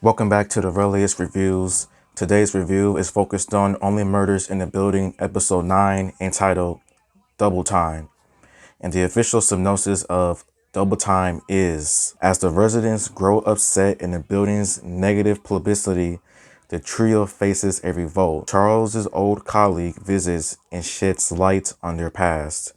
Welcome back to the earliest reviews. Today's review is focused on Only Murders in the Building, episode 9, entitled Double Time. And the official synopsis of Double Time is: as the residents grow upset in the building's negative publicity, the trio faces a revolt. Charles's old colleague visits and sheds light on their past.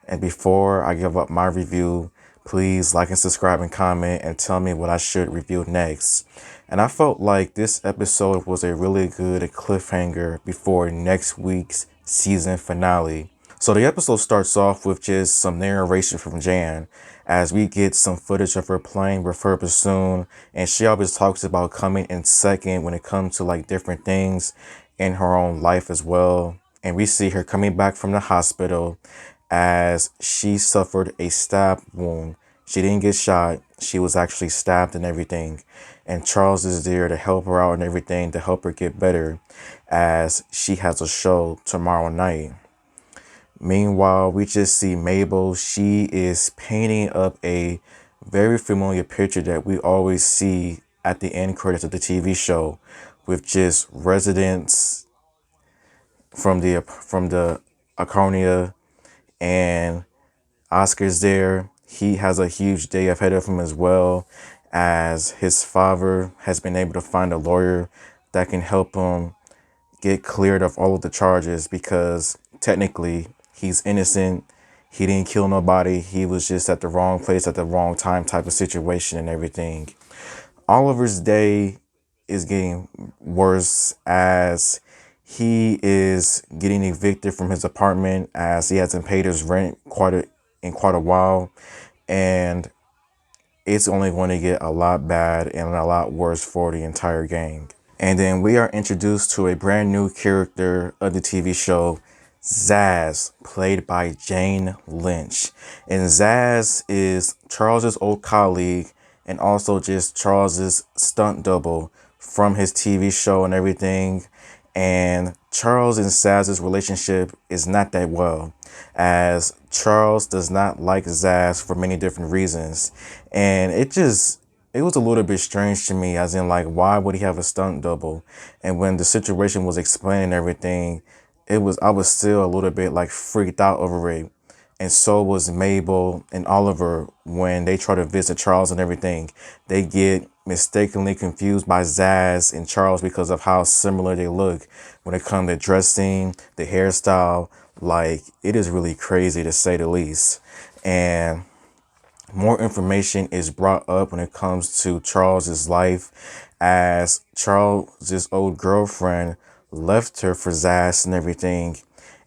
And before I give up my review, please like and subscribe and comment and tell me what I should review next. And I felt like this episode was a really good cliffhanger before next week's season finale. So the episode starts off with just some narration from Jan as we get some footage of her playing with her bassoon, and she always talks about coming in second when it comes to like different things in her own life as well. And we see her coming back from the hospital as she suffered a stab wound. She didn't get shot. She was actually stabbed and everything. And Charles is there to help her out and everything, to help her get better as she has a show tomorrow night. Meanwhile, we just see Mabel. She is painting up a very familiar picture that we always see at the end credits of the TV show, with just residents from the Arconia, and Oscar's there. He has a huge day ahead of him as well, as his father has been able to find a lawyer that can help him get cleared of all of the charges, because technically he's innocent. He didn't kill nobody. He was just at the wrong place at the wrong time type of situation and everything. Oliver's day is getting worse as he is getting evicted from his apartment, as he hasn't paid his rent in quite a while, and it's only going to get a lot bad and a lot worse for the entire gang. And then we are introduced to a brand new character of the TV show, Sazz, played by Jane Lynch. And Sazz is Charles's old colleague and also just Charles's stunt double from his TV show and everything. And Charles and Sazz's relationship is not that well, as Charles does not like Sazz for many different reasons. And it was a little bit strange to me, as in like, why would he have a stunt double? And when the situation was explained and everything, I was still a little bit like freaked out over it. And so was Mabel and Oliver when they try to visit Charles and everything. They get mistakenly confused by Sazz and Charles because of how similar they look when it comes to dressing, the hairstyle. Like, it is really crazy to say the least. And more information is brought up when it comes to Charles's life, as Charles's old girlfriend left her for Sazz and everything,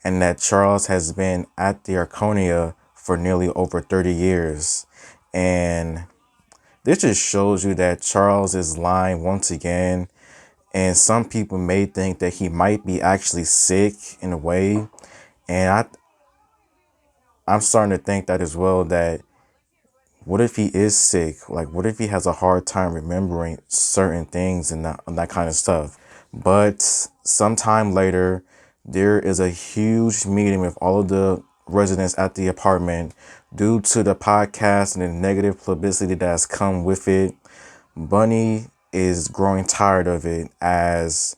and that Charles has been at the Arconia for nearly over 30 years. And this just shows you that Charles is lying once again, and some people may think that he might be actually sick in a way, and I'm starting to think that as well, that what if he is sick? Like, what if he has a hard time remembering certain things and that kind of stuff? But sometime later, there is a huge meeting with all of the residents at the apartment due to the podcast and the negative publicity that has come with it. Bunny is growing tired of it, as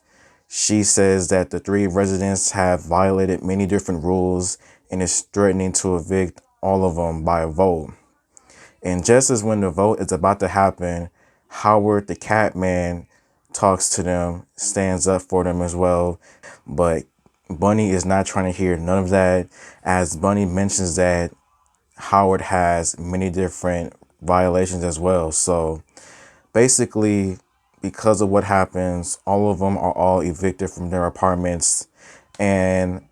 she says that the three residents have violated many different rules and is threatening to evict all of them by a vote. And just as when the vote is about to happen, Howard the Catman talks to them, stands up for them as well. But Bunny is not trying to hear none of that, as Bunny mentions that Howard has many different violations as well. So basically, because of what happens, all of them are all evicted from their apartments. And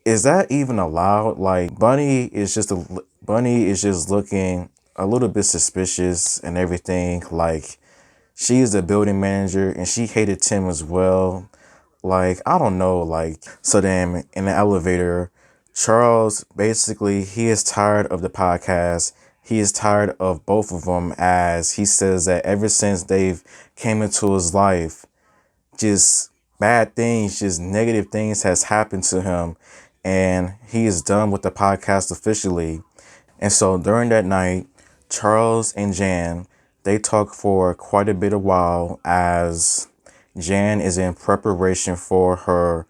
is that even allowed? Like, Bunny is just looking a little bit suspicious and everything. Like, she is a building manager and she hated Tim as well. Like, I don't know. Like, so then in the elevator, Charles, basically, he is tired of the podcast. He is tired of both of them, as he says that ever since they've came into his life, just bad things, just negative things has happened to him, and he is done with the podcast officially. And so during that night, Charles and Jan They talk for quite a bit of while as Jan is in preparation for her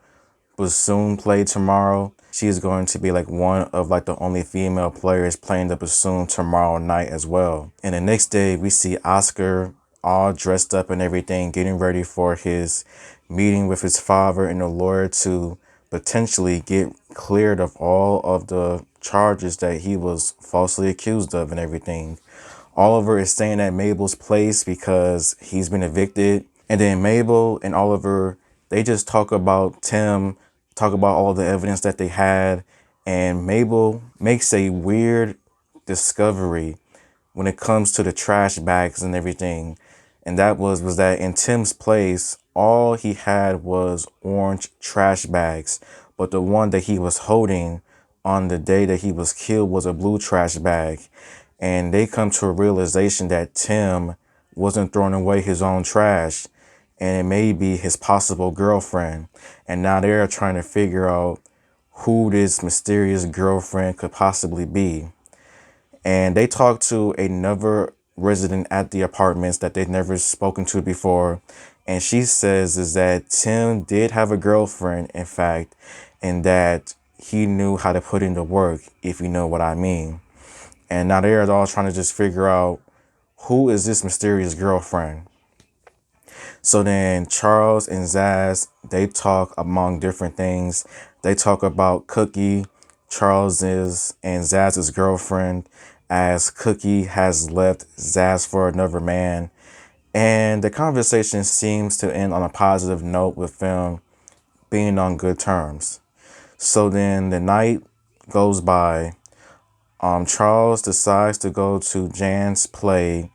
bassoon play tomorrow. She is going to be like one of like the only female players playing the bassoon tomorrow night as well. And the next day we see Oscar all dressed up and everything, getting ready for his meeting with his father and the lawyer to potentially get cleared of all of the charges that he was falsely accused of and everything. Oliver is staying at Mabel's place because he's been evicted. And then Mabel and Oliver, they just talk about Tim, talk about all the evidence that they had. And Mabel makes a weird discovery when it comes to the trash bags and everything. And that was that in Tim's place, all he had was orange trash bags. But the one that he was holding on the day that he was killed was a blue trash bag. And they come to a realization that Tim wasn't throwing away his own trash, and it may be his possible girlfriend. And now they're trying to figure out who this mysterious girlfriend could possibly be. And they talk to another resident at the apartments that they've never spoken to before. And she says is that Tim did have a girlfriend, in fact, and that he knew how to put in the work, if you know what I mean. And now they're all trying to just figure out who is this mysterious girlfriend. So then Charles and Sazz, they talk among different things. They talk about Cookie, Charles's and Sazz's girlfriend, as Cookie has left Sazz for another man. And the conversation seems to end on a positive note with them being on good terms. So then the night goes by. Charles decides to go to Jan's play,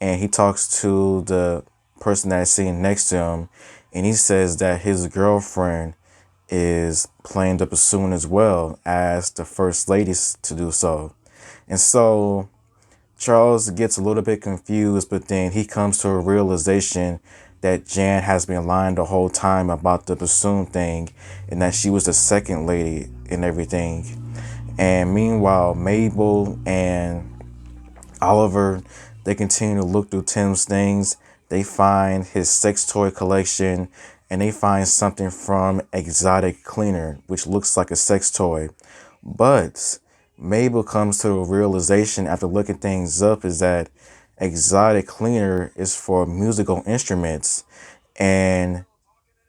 and he talks to the person that's sitting next to him, and he says that his girlfriend is playing the bassoon as well as the first ladies to do so. And so Charles gets a little bit confused, but then he comes to a realization that Jan has been lying the whole time about the bassoon thing, and that she was the second lady and everything. And meanwhile, Mabel and Oliver, they continue to look through Tim's things. They find his sex toy collection, and they find something from Exotic Cleaner, which looks like a sex toy. But Mabel comes to a realization after looking things up is that Exotic Cleaner is for musical instruments. And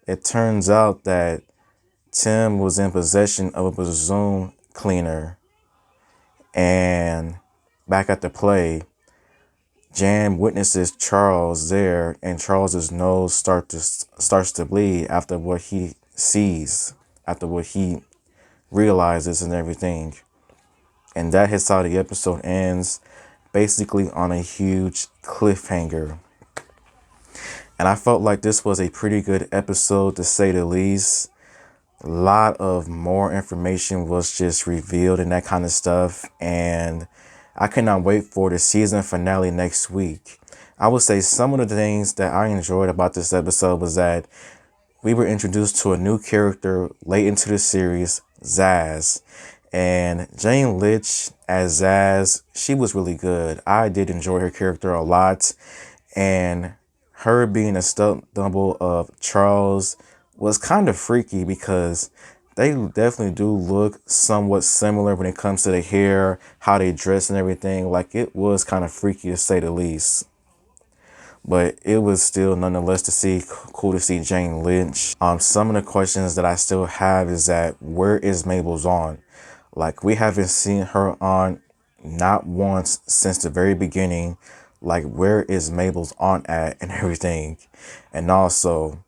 it turns out that Tim was in possession of a bassoon cleaner. And back at the play, Jan witnesses Charles there, and Charles's nose starts to bleed after what he sees, after what he realizes and everything. And that is how the episode ends, basically on a huge cliffhanger. And I felt like this was a pretty good episode, to say the least. A lot of more information was just revealed and that kind of stuff. And I cannot wait for the season finale next week. I would say some of the things that I enjoyed about this episode was that we were introduced to a new character late into the series, Sazz. And Jane Litch as Sazz, she was really good. I did enjoy her character a lot. And her being a stunt double of Charles was kind of freaky because they definitely do look somewhat similar when it comes to the hair, how they dress and everything. Like, it was kind of freaky to say the least. But it was still nonetheless cool to see Jane Lynch. Some of the questions that I still have is that where is Mabel's aunt? Like, we haven't seen her aunt not once since the very beginning. Like, where is Mabel's aunt at and everything? And also,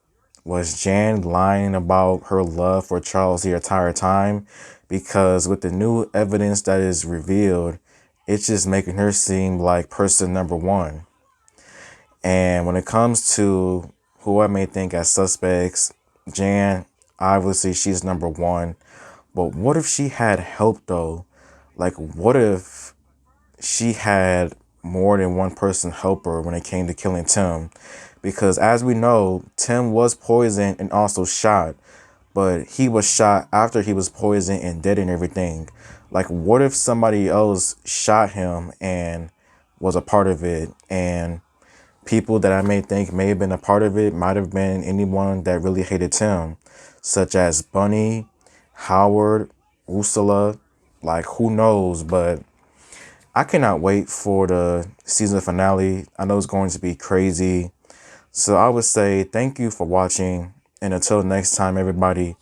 was Jan lying about her love for Charles the entire time? Because with the new evidence that is revealed, it's just making her seem like person number one. And when it comes to who I may think as suspects, Jan, obviously she's number one. But what if she had help though? Like, what if she had more than one person help her when it came to killing Tim? Because as we know, Tim was poisoned and also shot. But he was shot after he was poisoned and dead and everything. Like, what if somebody else shot him and was a part of it? And People that I may think may have been a part of it might have been anyone that really hated Tim, such as Bunny, Howard, Ursula, like who knows, but I cannot wait for the season finale. I know it's going to be crazy. So I would say thank you for watching, and until next time, everybody,